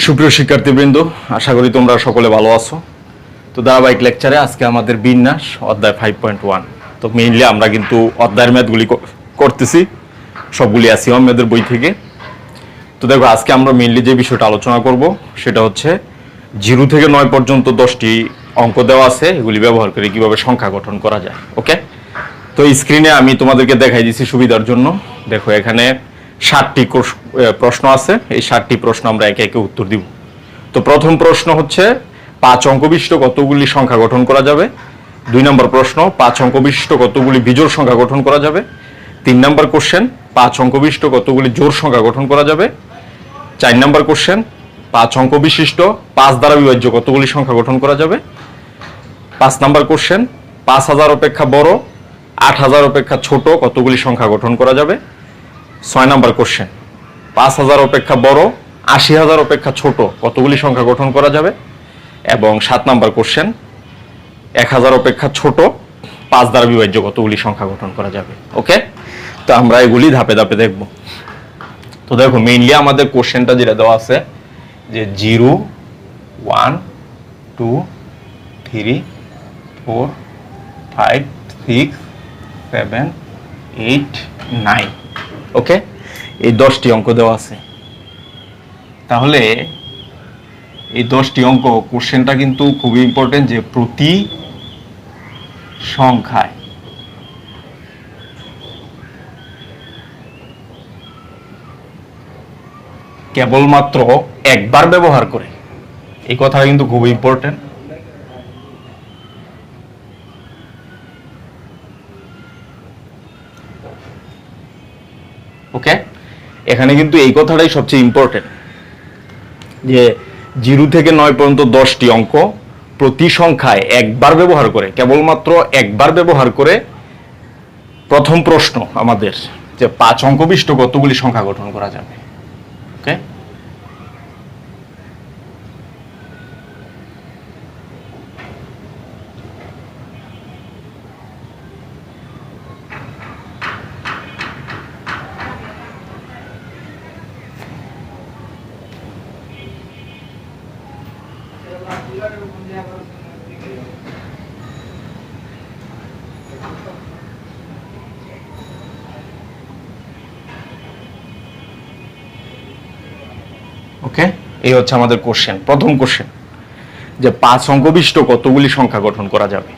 সুপ্রিয় শিক্ষার্থীবৃন্দ, আশা করি তোমরা সকলে ভালো আছো। তো ধারাবাহিক লেকচারে আজকে আমাদের বিন্যাস অধ্যায় 5.1। তো মেইনলি আমরা কিন্তু অধ্যায়ের ম্যাথগুলি করতেছি, সবগুলি আসিয়াম ম্যাথের বই থেকে। তো দেখো, আজকে আমরা মেইনলি যে বিষয়টা আলোচনা করব সেটা হচ্ছে 0 থেকে 9 পর্যন্ত 10টি অঙ্ক দেওয়া আছে, এগুলি ব্যবহার করে কিভাবে সংখ্যা গঠন করা যায়। ওকে, তো স্ক্রিনে আমি তোমাদেরকে দেখাই দিচ্ছি সুবিধার জন্য। দেখো, এখানে 60টি প্রশ্ন আছে, এই 60টি প্রশ্ন আমরা একে একে উত্তর দিব। তো প্রথম প্রশ্ন হচ্ছে 5 অঙ্ক বিশিষ্ট কতগুলি সংখ্যা গঠন করা যাবে। 2 নম্বর প্রশ্ন 5 অঙ্ক বিশিষ্ট কতগুলি বিজোড় সংখ্যা গঠন করা যাবে। 3 নম্বর কোশ্চেন 5 অঙ্ক বিশিষ্ট কতগুলি জোড় সংখ্যা গঠন করা যাবে। 4 নম্বর কোশ্চেন 5 অঙ্ক বিশিষ্ট 5 দ্বারা বিভাজ্য কতগুলি সংখ্যা গঠন করা যাবে। 5 নম্বর কোশ্চেন 5000 অপেক্ষা বড় 8000 অপেক্ষা ছোট কতগুলি সংখ্যা গঠন করা যাবে। 6 নম্বর কোশ্চেন 5000 অপেক্ষা বড় 80000 অপেক্ষা ছোট কতগুলি সংখ্যা গঠন করা যাবে। এবং 7 নম্বর কোশ্চেন 1000 অপেক্ষা ছোট 5 দ্বারা বিভাজ্য কতগুলি সংখ্যা গঠন করা যাবে। ওকে, তো আমরা এগুলি ধাপে ধাপে দেখব। তো দেখো, মেইনলি আমাদের কোশ্চেনটা যেটা দেওয়া আছে যে 0 1 2 3 4 5 6 7 8 9। ওকে, এই 10টি অঙ্ক দেওয়া আছে। তাহলে এই 10টি অঙ্ক কোশ্চেনটা কিন্তু খুবই ইম্পর্টেন্ট, যে প্রতি সংখ্যায় কেবলমাত্র একবার ব্যবহার করে, এই কথাটা কিন্তু খুবই ইম্পর্টেন্ট। ওকে, এখানে কিন্তু এই কথাটাই সবচেয়ে ইম্পর্টেন্ট, যে 0 থেকে 9 পর্যন্ত 10টি অঙ্ক প্রতি সংখ্যায় একবার ব্যবহার করে, কেবলমাত্র একবার ব্যবহার করে প্রথম প্রশ্ন আমাদের যে 5 অঙ্ক বিশিষ্ট কতগুলি সংখ্যা গঠন করা যাবে। ওকে, ওকে, এই হচ্ছে আমাদের কোশ্চেন, প্রথম কোশ্চেন, যে 5 অঙ্ক বিশিষ্ট কতগুলি সংখ্যা গঠন করা যাবে।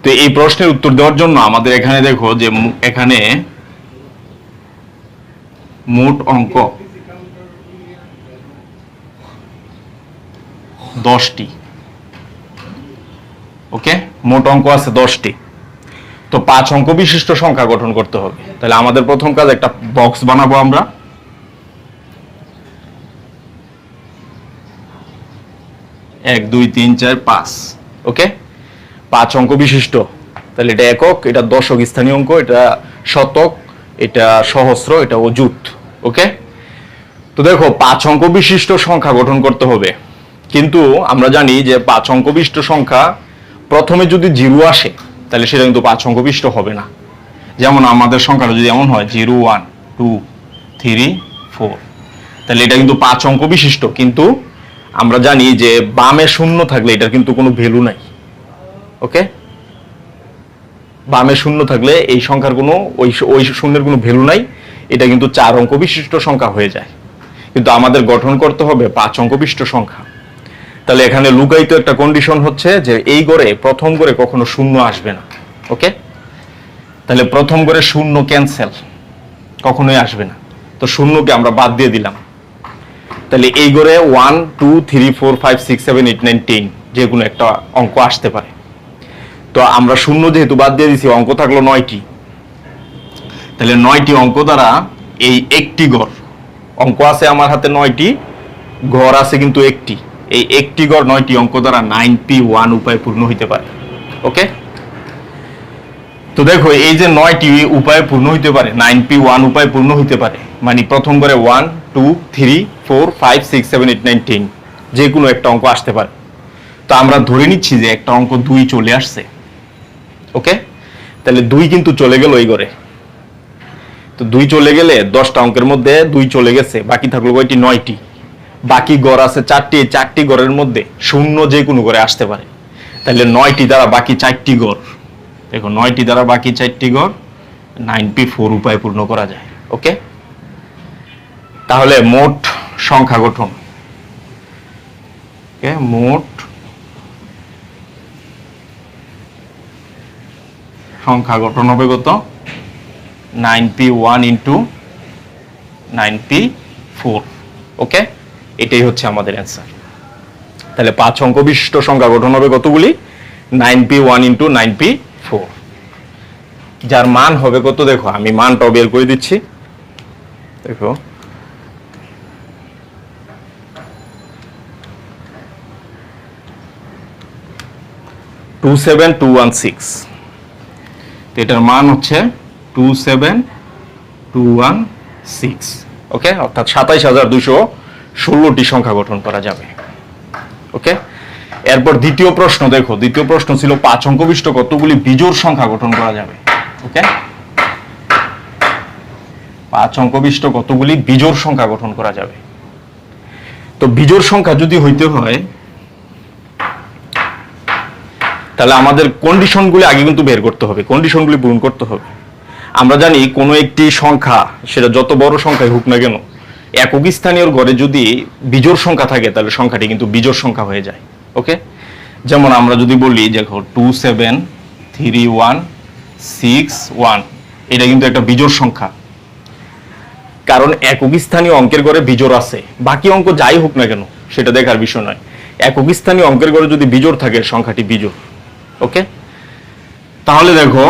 তো এই প্রশ্নের উত্তর দেওয়ার জন্য আমাদের এখানে দেখো যে এখানে মোট অঙ্ক 10টি। ওকে, মোট অঙ্ক আছে 10টি। তো 5 অঙ্ক বিশিষ্ট সংখ্যা গঠন করতে হবে। তাহলে আমাদের প্রথম কাজ, একটা বক্স বানাবো আমরা। এক 2 3 4 5। ওকে, 5 অঙ্ক বিশিষ্ট, তাহলে এটা একক, এটা দশক স্থানীয় অঙ্ক, এটা শতক, এটা সহস্র, এটা অযুত। ওকে, তো দেখো 5 অঙ্ক বিশিষ্ট সংখ্যা গঠন করতে হবে, কিন্তু আমরা জানি যে 5 অঙ্ক বিশিষ্ট সংখ্যা প্রথমে যদি 0 আসে তাহলে সেটা কিন্তু 5 অঙ্ক বিশিষ্ট হবে না। যেমন আমাদের সংখ্যাটা যদি এমন হয় 0 1 2 3 4, তাহলে এটা কিন্তু 5 অঙ্ক বিশিষ্ট, কিন্তু আমরা জানি যে বামে শূন্য থাকলে এটার কিন্তু কোনো ভ্যালু নাই। ওকে, বামে শূন্য থাকলে এই সংখ্যার কোনো ওই শূন্যের কোনো ভ্যালু নাই, এটা কিন্তু 4 অঙ্ক বিশিষ্ট সংখ্যা হয়ে যায়। কিন্তু আমাদের গঠন করতে হবে 5 অঙ্ক বিশিষ্ট সংখ্যা। তাহলে এখানে লুকায়িত একটা কন্ডিশন হচ্ছে যে এই গড়ে প্রথম গড়ে কখনো শূন্য আসবে না। ওকে, তাহলে প্রথম গড়ে শূন্য ক্যান্সেল, কখনোই আসবে না। তো শূন্যকে আমরা বাদ দিয়ে দিলাম। তাহলে এই গড়ে 1 2 3 4 5 6 7 8 9 10 যে কোনো একটা অঙ্ক আসতে পারে। তো আমরা শূন্য যেহেতু বাদ দিয়ে দিছি, অঙ্ক থাকলো 9টি। তাহলে 9টি অঙ্ক দ্বারা এই একটি গড়, অঙ্ক আছে আমার হাতে 9টি, গড় আছে কিন্তু একটি, এই একটি গড় 9টি অঙ্ক দ্বারা 9p1 উপায় পূর্ণ হইতে পারে। ওকে, তো দেখো এই যে 9টি উপায় পূর্ণ হইতে পারে, 9p1 উপায় পূর্ণ হইতে পারে, মানে প্রথম গড়ে 1 2 3 4 5 6 7 8 9 10 যে কোনো একটা অঙ্ক আসতে পারে। তো আমরা ধরে নিচ্ছি যে একটা অঙ্ক 2 চলে আসছে। ওকে, তাহলে 2 কিন্তু চলে গেল এই ঘরে। তো 2 চলে গেলে 10টা অঙ্কের মধ্যে 2 চলে গেছে, বাকি থাকলো কয়টি? 9টি। বাকি গড় আছে 4টি, এই 4টি গড়ের মধ্যে শূন্য যে কোনো গড়ে আসতে পারে। তাহলে 9টি দ্বারা বাকি 4টি গড়, দেখো 9টি দ্বারা বাকি 4টি গড় 9p4 উপায়ে পূর্ণ করা যায়। ওকে, তাহলে মোট সংখ্যা গঠন, মোট সংখ্যা গঠন হবে কত? 9p1 into 9p4। ওকে, এটাই হচ্ছে আমাদের অ্যান্সার। তাহলে 5 অঙ্ক বিশিষ্ট সংখ্যা গঠন হবে কতগুলি? 9p1 ইন্টু 9p4, যার মান হবে কত? দেখো আমি মানটাও বের করে দিচ্ছি। দেখো টু 27216, এটার মান হচ্ছে 27216। ওকে, অর্থাৎ 27216টি সংখ্যা গঠন করা যাবে। ওকে, এরপর দ্বিতীয় প্রশ্ন দেখো, দ্বিতীয় প্রশ্ন ছিল 5 অঙ্ক বিশিষ্ট কতগুলি বিজোড় সংখ্যা গঠন করা যাবে। ওকে, 5 অঙ্ক বিশিষ্ট কতগুলি বিজোড় সংখ্যা গঠন করা যাবে। তো বিজোড় সংখ্যা যদি হইতে হয় তাহলে আমাদের কন্ডিশনগুলি আগে কিন্তু বের করতে হবে, কন্ডিশনগুলি পূরণ করতে হবে। আমরা জানি কোনো একটি সংখ্যা, সেটা যত বড় সংখ্যাই হোক না কেন, একক স্থানীয় গড়ে যদি বিজোড় সংখ্যা থাকে তাহলে সংখ্যাটি কিন্তু বিজোড় সংখ্যা হয়ে যায়। ওকে, যেমন আমরা যদি বলি দেখো 2731661, এটা কিন্তু একটা বিজোড় সংখ্যা, কারণ একক স্থানীয় অঙ্কের গড়ে বিজোড় আছে। বাকি অঙ্ক যাই হোক না কেন সেটা দেখার বিষয় নয়, একক স্থানীয় অঙ্কের গড়ে যদি বিজোড় থাকে সংখ্যাটি বিজোড়। ওকে, তাহলে দেখো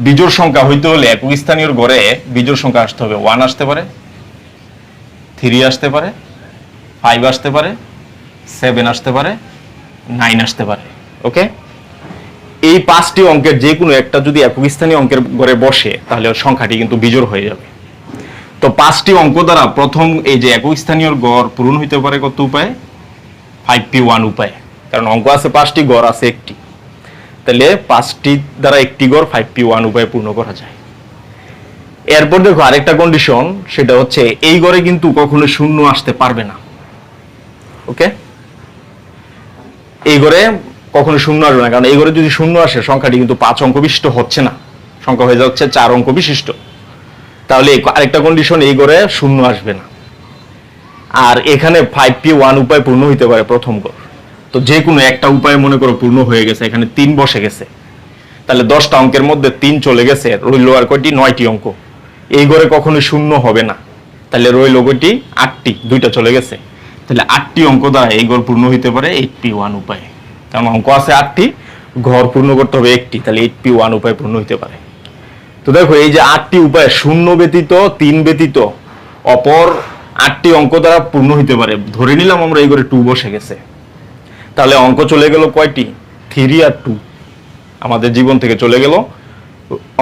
বিজোড় সংখ্যা হইতে হলে একক স্থানীয় গড়ে বিজোড় সংখ্যা আসতে হবে 1 আসতে পারে, 3 আসতে পারে, 5 আসতে পারে, 7 আসতে পারে, 9 আসতে পারে। ওকে, এই 5টি অঙ্কের যে কোনো একটা যদি একক স্থানীয় অঙ্কের গড়ে বসে তাহলে সংখ্যাটি কিন্তু বিজোড় হয়ে যাবে। তো 5টি অঙ্ক দ্বারা প্রথম এই যে একক স্থানীয় গড় পূরণ হইতে পারে কত উপায়ে? 5p1 উপায়ে, কারণ অঙ্ক আছে 5টি, গড় আছে একটি, তাহলে 5টি দ্বারা একটি গড় 5p1 উপায়ে পূর্ণ করা যায়। এরপর দেখো আরেকটা কন্ডিশন, সেটা হচ্ছে এই গড়ে কিন্তু কখনো শূন্য আসতে পারবে না। ওকে, এই গড়ে কখনো শূন্য আসবে না, কারণ এই গড়ে যদি শূন্য আসে সংখ্যাটি কিন্তু 5 অঙ্ক বিশিষ্ট হচ্ছে না, সংখ্যা হয়ে যাচ্ছে 4 অঙ্ক বিশিষ্ট। তাহলে আরেকটা কন্ডিশন, এই গড়ে শূন্য আসবে না। আর এখানে 5p1 উপায় পূর্ণ হইতে পারে প্রথম গড়, তো যে কোনো একটা উপায় মনে করো পূর্ণ হয়ে গেছে, এখানে 3 বসে গেছে, তাহলে 10টা অঙ্কের মধ্যে 3 চলে গেছে, রইল আর কয়টি? 9টি অঙ্ক। এই গড়ে কখনো শূন্য হবে না, তাহলে রইল কয়টি? 8টি, 2টা চলে গেছে, তাহলে 8টি অঙ্ক দ্বারা এই গড় পূর্ণ হইতে পারে 8p1 উপায়ে। কারণ অঙ্ক আছে 8টি, ঘর পূর্ণ করতে হবে একটি, তাহলে 8p1 উপায় পূর্ণ হইতে পারে। তো দেখো এই যে 8টি উপায়, শূন্য ব্যতীত 3 ব্যতীত অপর 8টি অঙ্ক দ্বারা পূর্ণ হইতে পারে। ধরে নিলাম আমরা এই গড়ে 2 বসে গেছে, তাহলে অঙ্ক চলে গেল কয়টি? 3 আর 2, আমাদের জীবন থেকে চলে গেল।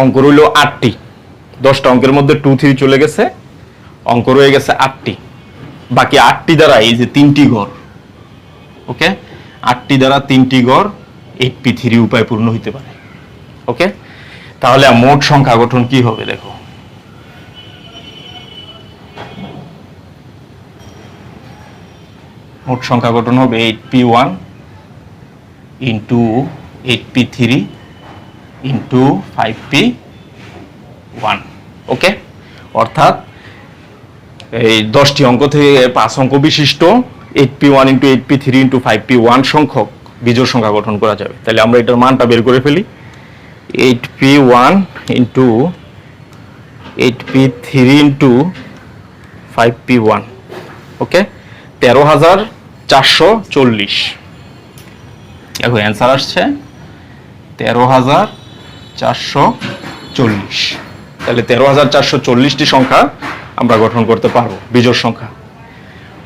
অঙ্ক রইল 8টি, 10টা অঙ্কের মধ্যে 2 3 চলে গেছে, অঙ্ক রয়ে গেছে 8টি। বাকি 8টি দ্বারা এই যে 3টি গড়, ওকে, 8টি দ্বারা 3টি গড় 8p3 উপায় পূর্ণ হইতে পারে। ওকে, তাহলে মোট সংখ্যা গঠন কি হবে? দেখো মোট সংখ্যা গঠন হবে 8p1 into 8p3 into 5p1। ওকে, অর্থাৎ এই 10টি অঙ্ক থেকে 5 অঙ্ক বিশিষ্ট 8p1 into 8p3 into 5p1 সংখ্যক বিজোড় সংখ্যা গঠন করা যাবে। তাহলে আমরা এটার মানটা বের করে ফেলি। 8p1 into 8p3 into 5p1, ওকে, 13,440। দেখো অ্যান্সার আসছে 13,440। তাহলে 13,440টি সংখ্যা আমরা গঠন করতে পারবো, বিজোড় সংখ্যা।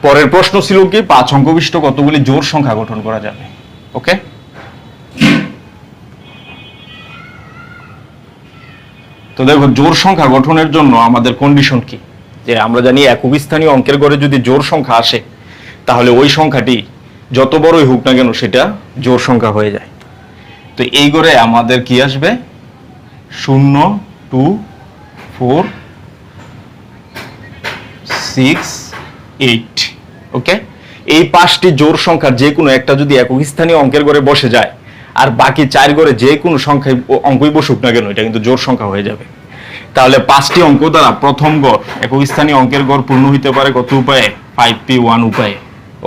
পরের প্রশ্ন ছিল কি 5 অঙ্ক বিশিষ্ট কতগুলি জোড় সংখ্যা গঠন করা যাবে। ওকে, তো দেখো জোড় সংখ্যা গঠনের জন্য আমাদের কন্ডিশন কি? যে আমরা জানি একক স্থানীয় অঙ্কের গড়ে যদি জোড় সংখ্যা আসে তাহলে ওই সংখ্যাটি যত বড়ই হোক না কেন সেটা জোড় সংখ্যা হয়ে যায়। তো এই গড়ে আমাদের কি আসবে? 0 2 4 6 8। ওকে, এই 5টি জোড় সংখ্যার যে কোনো একটা যদি একক স্থানীয় অঙ্কের ঘরে বসে যায় আর বাকি 4 ঘরে যে কোনো সংখ্যায় অঙ্কই বসুক না কেন এটা কিন্তু জোড় সংখ্যা হয়ে যাবে। তাহলে 5টি অঙ্ক দ্বারা প্রথম গড় একক স্থানীয় অঙ্কের গড় পূর্ণ হইতে পারে কত উপায়ে? 5p1 উপায়ে।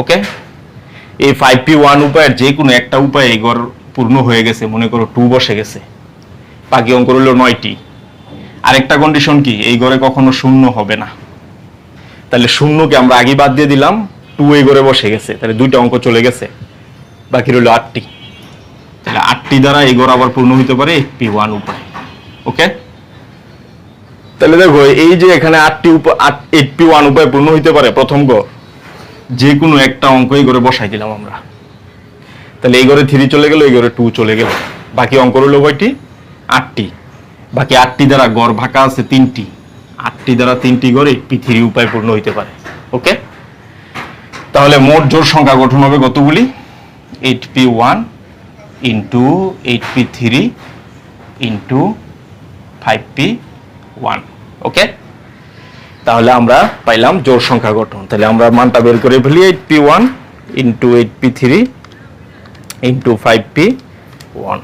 ওকে, এই 5p1 উপায়ের যে কোনো একটা উপায়ে এই গড় পূর্ণ হয়ে গেছে, মনে করো 2 বসে গেছে, বাকি অঙ্ক রইল 9টি। আরেকটা কন্ডিশন কি? এই ঘরে কখনো শূন্য হবে না। তাহলে শূন্যকে আমরা আগে বাদ দিয়ে দিলাম, 2 এই ঘরে বসে গেছে, তাহলে 2টা অঙ্ক চলে গেছে, বাকি রইল 8টি। তাহলে 8টি দ্বারা এই ঘর আবার পূর্ণ হইতে পারে 8p1 উপায়। ওকে, তাহলে দেখো এই যে এখানে 8p1 উপায় পূর্ণ হইতে পারে প্রথম ঘর, যে কোনো একটা অঙ্ক এই ঘরে বসাই দিলাম আমরা। তাহলে এই ঘরে 3 চলে গেল, এই ঘরে 2 চলে গেল, বাকি অঙ্ক রইল কয়টি? 8টি। বাকি 8টি দ্বারা গড় ভাগ আছে 3টি, 8টি দ্বারা 3টি গড়ে p3 উপায় পূর্ণ হইতে পারে। ওকে, তাহলে মোট জোড় সংখ্যা গঠন হবে কতগুলি? 8p1 into 8p3 into 5p1। ওকে, তাহলে আমরা পাইলাম জোড় সংখ্যা গঠন। তাহলে আমরা মানটা বের করে ফেলি, 8p1 into 8p3 into 5p1।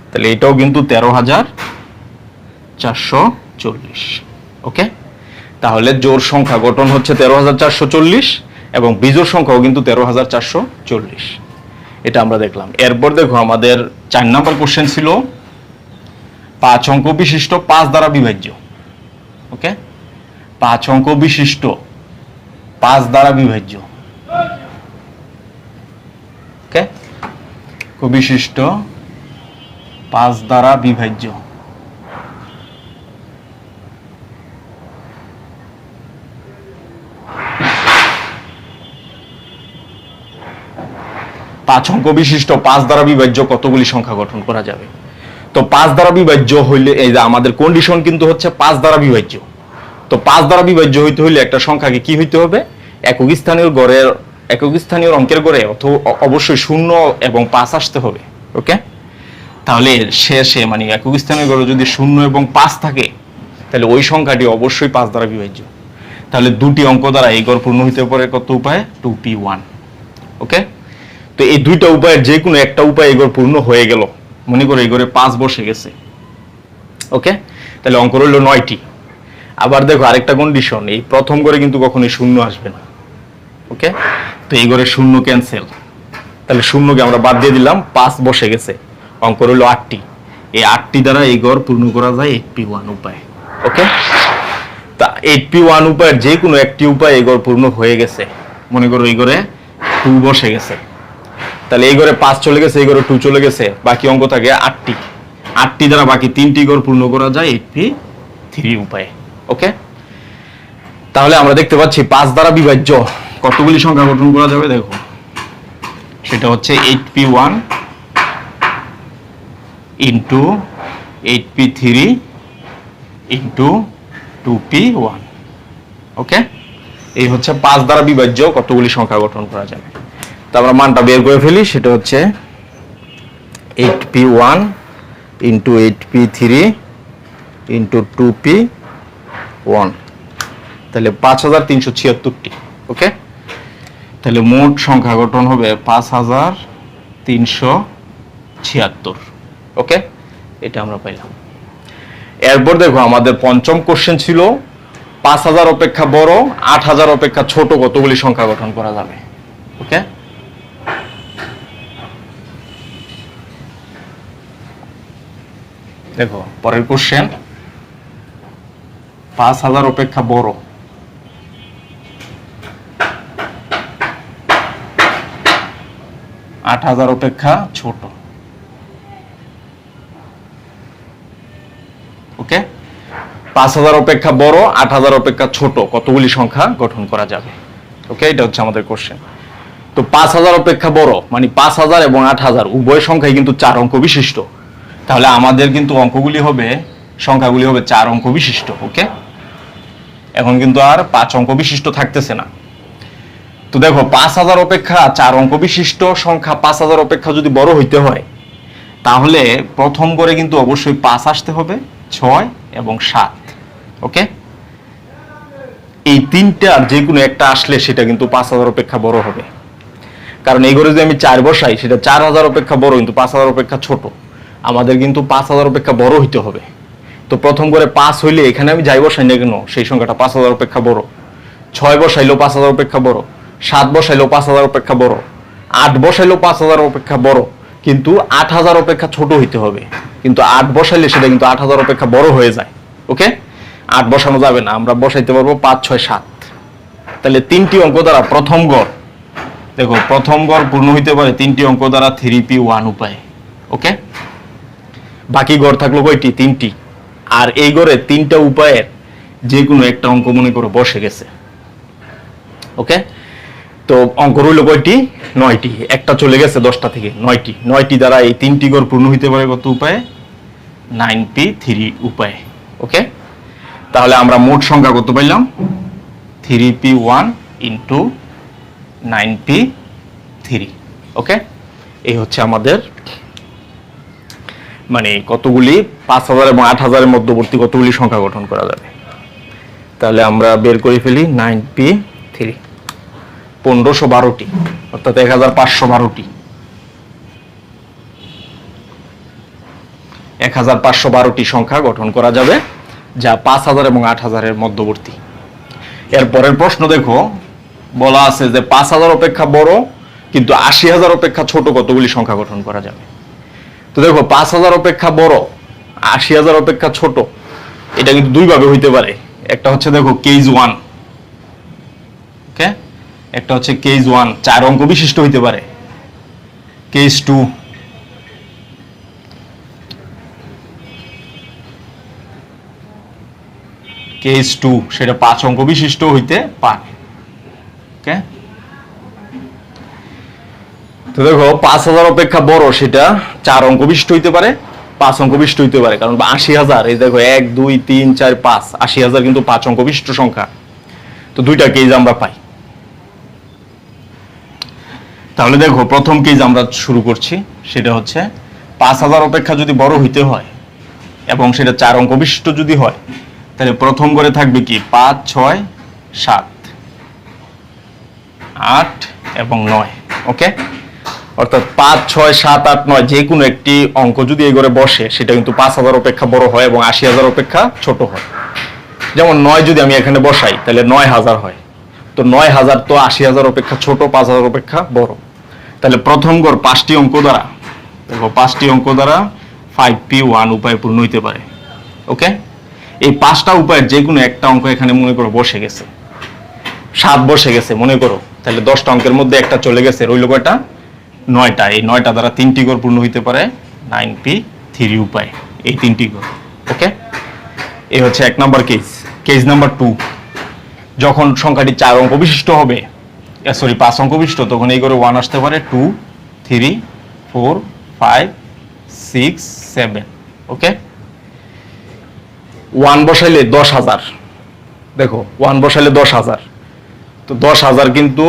তাহলে এটাও কিন্তু 13,440। ওকে, তাহলে জোড় সংখ্যা গঠন হচ্ছে 13,440 এবং বিজোড় সংখ্যাও কিন্তু 13,440। এটা আমরা দেখলাম। এরপর দেখো আমাদের 4 নম্বর কোশ্চেন ছিল 5 অঙ্ক বিশিষ্ট 5 দ্বারা বিভাজ্য। ওকে, 5 অঙ্ক বিশিষ্ট 5 দ্বারা বিভাজ্য। ওকে, বিশিষ্ট 5 দ্বারা বিভাজ্য। পাঁচ অঙ্ক বিশিষ্ট 5 দ্বারা বিভাজ্য কতগুলি সংখ্যা গঠন করা যাবে? তো 5 দ্বারা বিভাজ্য হইলে এই যে আমাদের কন্ডিশন কিন্তু হচ্ছে 5 দ্বারা বিভাজ্য। তো 5 দ্বারা বিভাজ্য হইতে হইলে একটা সংখ্যাকে কি হইতে হবে? একক স্থানীয় অঙ্কের গড়ে অবশ্যই 0 এবং 5 আসতে হবে। ওকে, তাহলে শেষে মানে একক স্থানীয় গড়ে যদি 0 এবং 5 থাকে তাহলে ওই সংখ্যাটি অবশ্যই 5 দ্বারা বিভাজ্য। তাহলে 2টি অঙ্ক দ্বারা এই গড় পূর্ণ হইতে পারে কত উপায়ে? 2p1। ওকে, তো এই 2টা উপায়ের যে কোনো একটা উপায় এই গড় পূর্ণ হয়ে গেল, মনে করো এই ঘরে 5 বসে গেছে। ওকে, তাহলে অঙ্ক রইল 9টি। আবার দেখো আরেকটা কন্ডিশন, এই প্রথম ঘরে কিন্তু কখনোই 0 আসবে না। ওকে, তো এই ঘরে 0 ক্যান্সেল, তাহলে 0কে আমরা বাদ দিয়ে দিলাম, 5 বসে গেছে, অঙ্ক রইল 8টি। এই 8টি দ্বারা এই ঘর পূর্ণ করা যায় 8p1 উপায়। ওকে, তা 8p1 উপায়ের যে কোনো একটি উপায় এই ঘর পূর্ণ হয়ে গেছে, মনে করো এই ঘরে 2 বসে গেছে, তাহলে এই ঘরে 5 চলে গেছে, এই ঘরে 2 চলে গেছে, বাকি অঙ্ক থাকে 8টি। 8টি দ্বারা বাকি 3টি ঘর পূর্ণ করা যায় 8p3 উপায়ে। ওকে, তাহলে আমরা দেখতে পাচ্ছি 5 দ্বারা বিভাজ্য কতগুলি সংখ্যা গঠন করা যাবে? দেখো সেটা হচ্ছে 8p1 into 8p3 into 2p1। ওকে, এই হচ্ছে 5 দ্বারা বিভাজ্য কতগুলি সংখ্যা গঠন করা যাবে। তো আমরা মানটা বের করে ফেলি, সেটা হচ্ছে 8p1 into 8p3 into 2p1, তাহলে 5376টি। ওকে, তাহলে মোট সংখ্যা গঠন হবে 5376। ওকে, এটা আমরা পাইলাম। এরপর দেখো আমাদের পঞ্চম কোশ্চেন ছিল 5000 অপেক্ষা বড় 8000 অপেক্ষা ছোট কতগুলি সংখ্যা গঠন করা যাবে? ওকে, দেখো পরের কোশ্চেন, 5000 অপেক্ষা বড় 8000 অপেক্ষা ছোট। ওকে, 5000 অপেক্ষা বড় 8000 অপেক্ষা ছোট কতগুলি সংখ্যা গঠন করা যাবে? ওকে, এটা হচ্ছে আমাদের কোশ্চেন। তো 5000 অপেক্ষা বড় মানে 5000 এবং 8000 উভয় সংখ্যাই কিন্তু 4 অঙ্ক বিশিষ্ট। তাহলে আমাদের কিন্তু অঙ্কগুলি হবে, সংখ্যাগুলি হবে 4 অঙ্ক বিশিষ্ট। ওকে, এখন কিন্তু আর 5 অঙ্ক বিশিষ্ট থাকতেছে না। তো দেখো 5000 অপেক্ষা 4 অঙ্ক বিশিষ্ট সংখ্যা 5000 অপেক্ষা যদি বড় হইতে হয় তাহলে প্রথম করে কিন্তু অবশ্যই 5 আসতে হবে, 6 এবং 7। ওকে, এই তিনটার যে কোনো একটা আসলে সেটা কিন্তু 5000 অপেক্ষা বড় হবে। কারণ এই ঘরে যদি আমি 4 বসাই সেটা 4000 অপেক্ষা বড়, কিন্তু 5000 অপেক্ষা ছোট। আমাদের কিন্তু 5000 অপেক্ষা বড় হইতে হবে। তো প্রথম করে 5 হইলে এখানে আমি যাই বসাই না কেন সেই সংখ্যাটা 5000 অপেক্ষা বড়। 6 বসাইলেও 5000 অপেক্ষা বড়, 7 বসাইলেও 5000 অপেক্ষা বড়, 8 বসাইলেও 5000 অপেক্ষা বড়, কিন্তু 8000 অপেক্ষা ছোট হইতে হবে। কিন্তু 8 বসাইলে সেটা কিন্তু 8000 অপেক্ষা বড় হয়ে যায়। ওকে, 8 বসানো যাবে না, আমরা বসাইতে পারবো 5 6 7। তাহলে 3টি অঙ্ক দ্বারা প্রথম গড়, দেখো প্রথম গড় পূর্ণ হইতে পারে 3টি অঙ্ক দ্বারা 3p1 উপায়ে। ওকে, বাকি গড় থাকলো কয়টি? 3টি। আর এই গড়ে 3টা উপায়ের যে কোনো একটা অঙ্ক মনে করো বসে গেছে। ওকে, তো অঙ্ক রইল কয়টি? 9টি। একটা চলে গেছে 10টা থেকে 9টি। 9টি দ্বারা এই 3টি গড় পূর্ণ হইতে পারে কত উপায়ে? 9p3 উপায়ে। ওকে, তাহলে আমরা মোট সংখ্যা কত পাইলাম? 3p1 into 9p3। ওকে, এই হচ্ছে আমাদের মানে কতগুলি 5000 এবং 8000 এর মধ্যবর্তী কতগুলি সংখ্যা গঠন করা যাবে। তাহলে আমরা বের করে ফেলি 9p3 1512টি, অর্থাৎ 1512টি। 1512টি সংখ্যা গঠন করা যাবে যা 5000 এবং 8000 এর মধ্যবর্তী। এর পরের প্রশ্ন দেখো, বলা আছে যে 5000 অপেক্ষা বড় কিন্তু 80000 অপেক্ষা ছোট কতগুলি সংখ্যা গঠন করা যাবে। তো দেখো 5000 অপেক্ষা বড়, 80000 অপেক্ষা ছোট, এটা কিন্তু দুই ভাবে হইতে পারে। একটা হচ্ছে দেখো কেস 1, ওকে, একটা হচ্ছে কেস 1 4 অঙ্ক বিশিষ্ট হইতে পারে। কেস 2, কেস 2 সেটা 5 অঙ্ক বিশিষ্ট হইতে পারে। ওকে, তো দেখো 5000 অপেক্ষা বড় সেটা 4 অঙ্ক বিশিষ্ট হইতে পারে, 5 অঙ্ক বিশিষ্ট হইতে পারে। কারণ 80000, এই দেখো 1 2 3 4 5, 80000 কিন্তু 5 অঙ্ক বিশিষ্ট সংখ্যা। তো দুইটা কেস আমরা পাই। তাহলে দেখো প্রথম কেস আমরা শুরু করছি, সেটা হচ্ছে 5000 অপেক্ষা যদি বড় হইতে হয় এবং সেটা 4 অঙ্ক বিশিষ্ট যদি হয়, তাহলে প্রথম করে থাকবে কি 5 6 7 8 এবং 9। ওকে, অর্থাৎ 5 6 7 8 9 যে কোনো একটি অঙ্ক যদি এই ঘরে বসে সেটা কিন্তু 5000 অপেক্ষা বড় হয় এবং 80000 অপেক্ষা ছোট হয়। যেমন 9 যদি আমি এখানে বসাই তাহলে 9000 হয়। তো 9000 তো 80000 অপেক্ষা ছোট, 5000 অপেক্ষা বড়। তাহলে প্রথম গড় 5টি অঙ্ক দ্বারা, দেখো 5টি অঙ্ক দ্বারা 5p1 উপায় পূর্ণ হইতে পারে। ওকে, এই 5টা উপায়ের যে কোনো একটা অঙ্ক এখানে মনে করো বসে গেছে, 7 বসে গেছে মনে করো, তাহলে 10টা অঙ্কের মধ্যে একটা চলে গেছে, রইল কয়টা? 9টা। এই 9টা দ্বারা 3টি গড় পূর্ণ হইতে পারে 9p3 উপায়, এই 3টি গড়। ওকে, এই হচ্ছে 1 নাম্বার কেস। কেস নাম্বার 2, যখন সংখ্যাটি 4 অঙ্ক বিশিষ্ট হবে, সরি 5 অঙ্ক বিশিষ্ট, তখন এই করে 1 আসতে পারে 2 3 4 5 6 7। ওকে, 1 বসাইলে 10000, দেখো 1 বসাইলে 10000, তো 10000 কিন্তু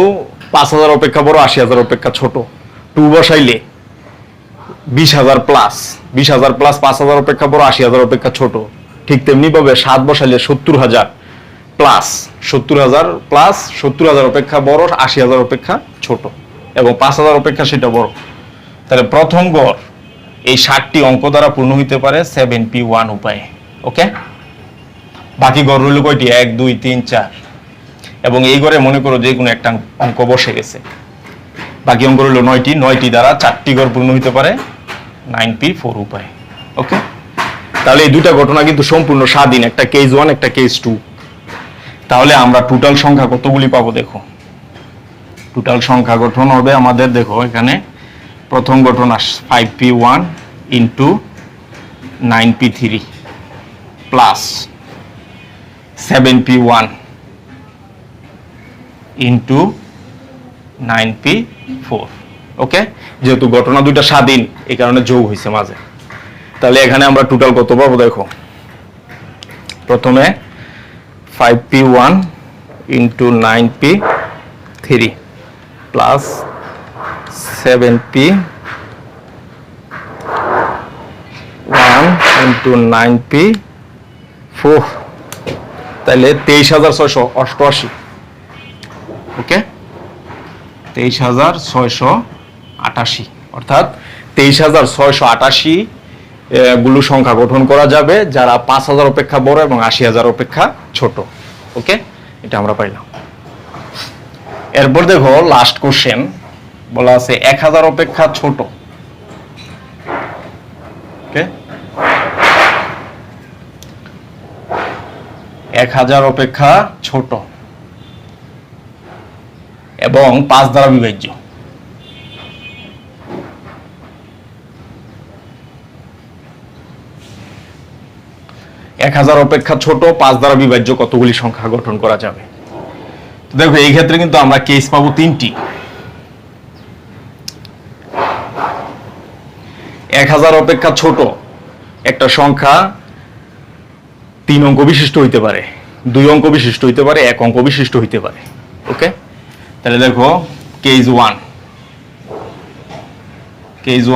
5000 অপেক্ষা বড়, 80000 অপেক্ষা ছোট। 2 বসাইলে 20000 প্লাস, 20000 প্লাস 5000 অপেক্ষা বড়, 80000 অপেক্ষা ছোট। ঠিক তেমনি ভাবে 7 বসাইলে 70000 প্লাস, 70000 প্লাস 70000 অপেক্ষা বড়, 80000 অপেক্ষা ছোট, এবং 5000 অপেক্ষা সেটা বড়। তাহলে প্রথম গড় এই 60টি অঙ্ক দ্বারা পূর্ণ হইতে পারে 7p1 উপায়ে। ওকে, বাকি গড় রইল কয়টি? 1 2 3 4, এবং এই গড়ে মনে করো যে কোনো একটা অঙ্ক বসে গেছে। বাকি অঙ্ক রইল 9টি। 9টি দ্বারা 4টি গড় পূর্ণ হইতে পারে 9p4 উপায়ে। ওকে, তাহলে এই দুইটা ঘটনা কিন্তু সম্পূর্ণ স্বাধীন, একটা কেস 1 একটা কেস 2। তাহলে আমরা টোটাল সংখ্যা কতগুলি পাবো? দেখো টোটাল সংখ্যা গঠন হবে আমাদের, দেখো এখানে প্রথম গঠন 5p1 into 9p3 plus 7p1 into 9p4। ওকে, যেহেতু ঘটনা দুইটা স্বাধীন এই কারণে যোগ হয়েছে মাঝে। তাহলে এখানে আমরা টোটাল কত পাবো? দেখো প্রথমে 5p1 into 9p3 plus 7p1 into 9p4, তাহলে 23688। ওকে, 23,688, অর্থাৎ 23,688 গুলো সংখ্যা গঠন করা যাবে যারা 5,000 অপেক্ষা বড় এবং 80,000 অপেক্ষা ছোট। ওকে, এটা আমরা পাইলাম। এরপর দেখো লাস্ট কোশ্চেন বলা আছে 1,000 অপেক্ষা ছোট। ওকে, 1,000 অপেক্ষা ছোট এবং 5 দ্বারা বিভাজ্য। এক 1000 অপেক্ষা ছোট 5 দ্বারা বিভাজ্য কতগুলি সংখ্যা গঠন করা যাবে? দেখো এই ক্ষেত্রে কিন্তু আমরা কেস পাবো 3টি। 1,000 অপেক্ষা ছোট একটা সংখ্যা 3 অঙ্ক বিশিষ্ট হইতে পারে, 2 অঙ্ক বিশিষ্ট হইতে পারে, 1 অঙ্ক বিশিষ্ট হইতে পারে। ওকে, তাহলে দেখো কেস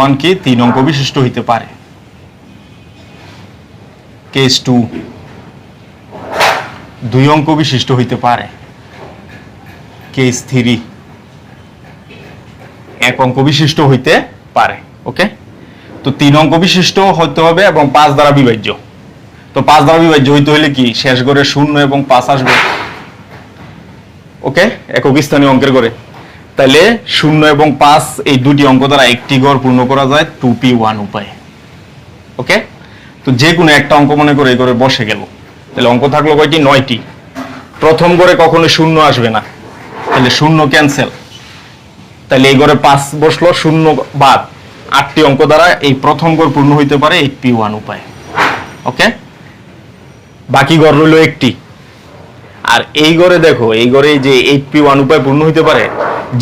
1 কি 3 অঙ্ক বিশিষ্ট হইতে পারে। কেস 2 2 অঙ্ক বিশিষ্ট হইতে পারে। কেস 3 1 অঙ্ক বিশিষ্ট হইতে পারে। ওকে, তো 3 অঙ্ক বিশিষ্ট হতে হবে এবং 5 দ্বারা বিভাজ্য। তো 5 দ্বারা বিভাজ্য হইতে হলে কি শেষ গড়ে 0 এবং 5 আসবে। ওকে, একক স্থানীয় অঙ্কের গড়ে, তাহলে 0 এবং 5 এই দুটি অঙ্ক দ্বারা একটি গড় পূর্ণ করা যায় 2p1 উপায়ে। ওকে, তো যে কোনো একটা অঙ্ক মনে করে এই গড়ে বসে গেল, তাহলে অঙ্ক থাকলো কয়টি? 9টি। প্রথম গড়ে কখনো 0 আসবে না, তাহলে 0 ক্যান্সেল, তাহলে এই গড়ে 5 বসলো, 0 বাদ। 8টি অঙ্ক দ্বারা এই প্রথম গড় পূর্ণ হইতে পারে 8p1 উপায়ে। ওকে, বাকি গড় রইল একটি। আর এই গড়ে দেখো, এই গড়ে যে 8p1 উপায় পূর্ণ হইতে পারে,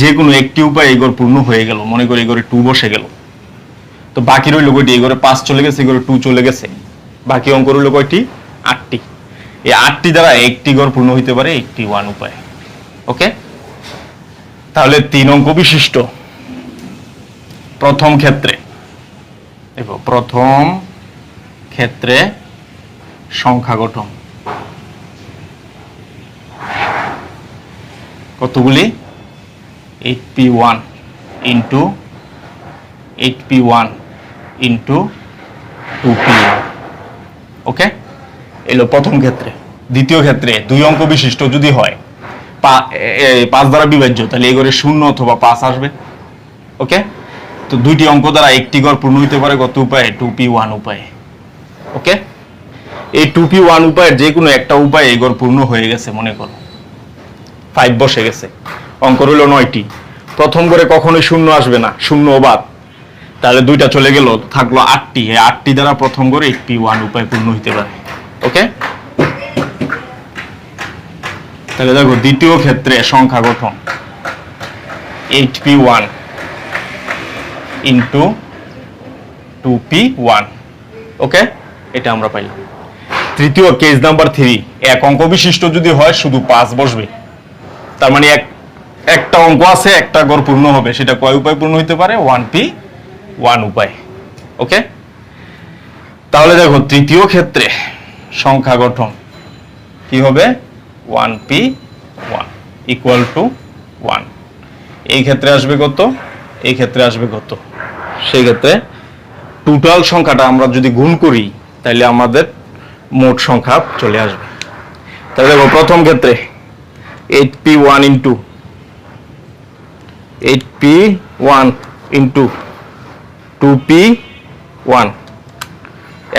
যে কোনো একটি উপায় এই গড় পূর্ণ হয়ে গেল, মনে করি এই গড়ে 2 বসে গেল, তো বাকি রইল কয়টি? এই গড়ে 5 চলে গেছে, এই গড়ে 2 চলে গেছে, বাকি অঙ্ক রইল কয়টি? 8টি। এই 8টি দ্বারা একটি গড় পূর্ণ হইতে পারে 8p1 উপায়। ওকে, তাহলে 3 অঙ্ক বিশিষ্ট প্রথম ক্ষেত্রে, দেখো প্রথম ক্ষেত্রে সংখ্যা গঠন কতগুলি? 8p1 into 8p1 into 2p1। ওকে, এলো প্রথম ক্ষেত্রে। দ্বিতীয় ক্ষেত্রে 2 অঙ্ক বিশিষ্ট যদি হয়, 5 দ্বারা বিভাজ্য, তাহলে এই গড়ে 0 অথবা 5 আসবে। ওকে, তো দুইটি অঙ্ক দ্বারা একটি গড় পূর্ণ হইতে পারে কত উপায়ে? 2p1 উপায়ে। ওকে, এই 2p1 উপায়ের যে কোনো একটা উপায়ে এই গড় পূর্ণ হয়ে গেছে, মনে করো 5 বসে গেছে, অঙ্ক রইল 9টি। প্রথম গড়ে কখনোই 0 আসবে না, 0 বাদ, তাহলে 2টা চলে গেল, থাকলো 8টি। এই 8টি দ্বারা প্রথম গড়ে 8p1 উপায় পূর্ণ হইতে পারে। ওকে, তাহলে দেখো দ্বিতীয় ক্ষেত্রে সংখ্যা গঠন 8p1 ইন্টু 2p1। ওকে, এটা আমরা পাইলাম। তৃতীয় কেস নাম্বার 3, 1 অঙ্ক বিশিষ্ট যদি হয় শুধু 5 বসবে, তার মানে একটা অঙ্ক আছে, একটা গড় পূর্ণ হবে, সেটা কয় উপায় পূর্ণ হইতে পারে? 1p1 উপায়। ওকে, তাহলে দেখো তৃতীয় ক্ষেত্রে সংখ্যা গঠন কি হবে? 1p1 equal to 1। এই ক্ষেত্রে আসবে কত? এই ক্ষেত্রে আসবে কত? সেই ক্ষেত্রে টোটাল সংখ্যাটা আমরা যদি গুণ করি, তাহলে আমাদের মোট সংখ্যা চলে আসবে। তাহলে দেখো প্রথম ক্ষেত্রে 8p1 ইন্টু 2p1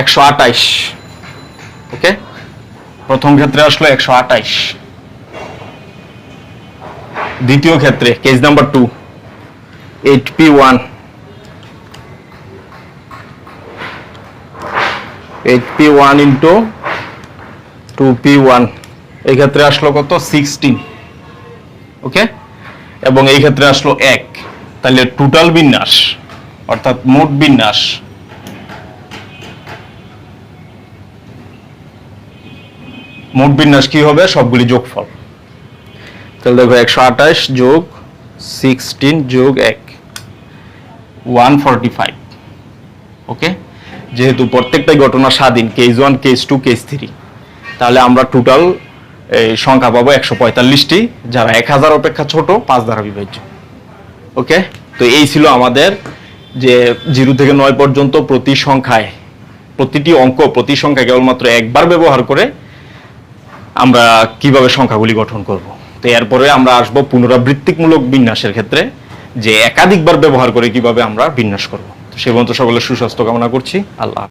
128। ওকে, প্রথম ক্ষেত্রে আসলো 128। দ্বিতীয় ক্ষেত্রে case number 2, 8p1 into 2p1, এই ক্ষেত্রে আসলো কত? 16। ওকে, এবং এই ক্ষেত্রে আসলো 1। তাহলে টোটাল বিন্যাস অর্থাৎ মোট বিন্যাস কি হবে? সবগুলি যোগফল। তাহলে দেখো 128 যোগ 16 যোগ 1 145। ওকে, যেহেতু প্রত্যেকটাই ঘটনা স্বাধীন, কেস 1, কেস 2, কেস 3, তাহলে আমরা টোটাল সংখ্যা পাবো 145টি, যারা 1000 অপেক্ষা ছোট 5 দ্বারা বিভাজ্য। ওকে, তো এই ছিল আমাদের যে 0 থেকে 9 পর্যন্ত প্রতিটি অঙ্ক প্রতি সংখ্যা কেবলমাত্র একবার ব্যবহার করে আমরা কিভাবে সংখ্যাগুলি গঠন করব। তো এরপরে আমরা আসব পুনরাবৃত্তিমূলক বিন্যাসের ক্ষেত্রে, যে একাধিকবার ব্যবহার করে কিভাবে আমরা বিন্যাস করব। তো সে পর্যন্ত সকলের সুস্বাস্থ্য কামনা করছি। আল্লাহ।